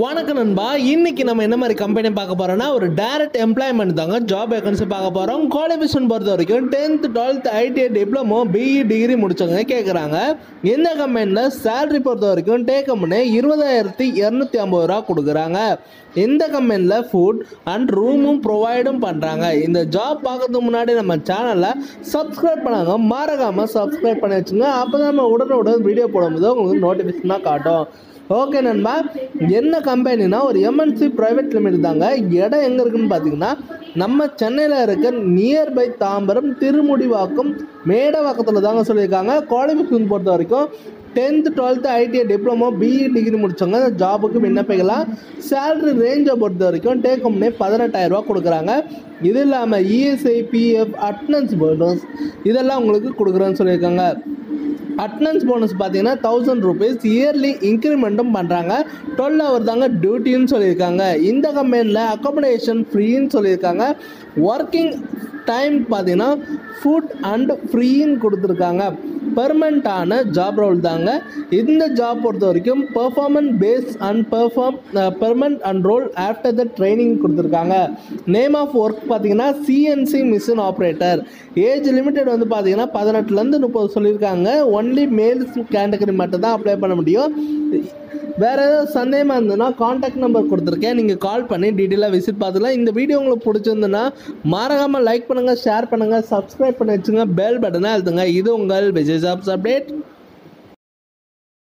வணக்கம் நண்பா. இன்னைக்கு நம்ம என்ன மாதிரி கம்பெனி பார்க்க போறோம்னா ஒரு டைரக்ட் எம்ப்ளாய்மெண்ட் தாங்க. ஜாப் வேகன்சி பார்க்க போறோம். குவாலிஃபிகேஷன் பொறுத்த வரைக்கும் 10th 12th ITI diploma BE degree முடிச்சவங்க கேட்குறாங்க. இந்த கம்பெனியில் சேலரி பொறுத்த வரைக்கும் டேக் கம்பெனி 20,250 ரூபா கொடுக்குறாங்க. இந்த கம்பெனியில் ஃபுட் அண்ட் ரூமும் ப்ரொவைடும் பண்ணுறாங்க. இந்த ஜாப் பார்க்கறதுக்கு முன்னாடி நம்ம சேனலை சப்ஸ்கிரைப் பண்ணாங்க, மறக்காமல் சப்ஸ்கிரைப் பண்ணி வச்சுங்க. அப்போ தான் நம்ம உடனுடன் வீடியோ போடும்போது உங்களுக்கு நோட்டிஃபிகேஷனாக காட்டும். ஓகே நண்பா, என்ன கம்பெனினா ஒரு எம்என்சி ப்ரைவேட் லிமிடெட் தாங்க. இடம் எங்கே இருக்குன்னு பார்த்தீங்கன்னா நம்ம சென்னையில் இருக்க நியர்பை தாம்பரம், திருமுடிவாக்கம், மேடவாக்கத்தில் தாங்க சொல்லியிருக்காங்க. குவாலிஃபிகேஷன் பொறுத்த வரைக்கும் 10th 12th ITI diploma BE degree முடிச்சவங்க ஜாபுக்கு விண்ணப்பிக்கலாம். சேலரி ரேஞ்சை பொறுத்த வரைக்கும் டேக் கம்பெனி 18,000 ரூபா கொடுக்குறாங்க. இது இல்லாமல் இஎஸ்ஐ, பிஎஃப், அட்டனன்ஸ் போனஸ் இதெல்லாம் உங்களுக்கு கொடுக்குறேன்னு சொல்லியிருக்காங்க. அட்டனன்ஸ் போனஸ் பார்த்தீங்கன்னா 1000 rupees இயர்லி இன்க்ரிமெண்ட்டும் பண்ணுறாங்க. 12 hour தாங்க டியூட்டின்னு சொல்லியிருக்காங்க. இந்த கம்பெனியில் அக்காமடேஷன் ஃப்ரீன்னு சொல்லியிருக்காங்க. ஒர்க்கிங் டைம் பார்த்தீங்கன்னா ஃபுட் அண்ட் ஃப்ரீன்னு கொடுத்துருக்காங்க. பெர்மனண்ட்டான ஜாப் ரோல் தாங்க. இந்த ஜாப் பொறுத்த வரைக்கும் performance base and permanent and role after the training கொடுத்துருக்காங்க. நேம் ஆஃப் ஒர்க் பார்த்தீங்கன்னா CNC machine operator. Age limited வந்து பார்த்தீங்கன்னா 18லேருந்து 30 சொல்லியிருக்காங்க. ஒன்லி மேல்ஸ் கேட்டகரி மட்டும் தான் அப்ளை பண்ண முடியும். வேறு ஏதாவது சந்தேகமாக இருந்ததுன்னா காண்டாக்ட் நம்பர் கொடுத்துருக்கேன், நீங்கள் கால் பண்ணி டீட்டெயிலாக விசிட் பார்த்துக்கலாம். இந்த வீடியோ உங்களுக்கு பிடிச்சிருந்துன்னா மறக்காமல் லைக் பண்ணுங்கள், ஷேர் பண்ணுங்கள், சப்ஸ்கிரைப் பண்ணி வச்சுங்க, பெல் பட்டனை அழுத்துங்க. இது உங்கள் விஜய் ஜாப்ஸ் அப்டேட்.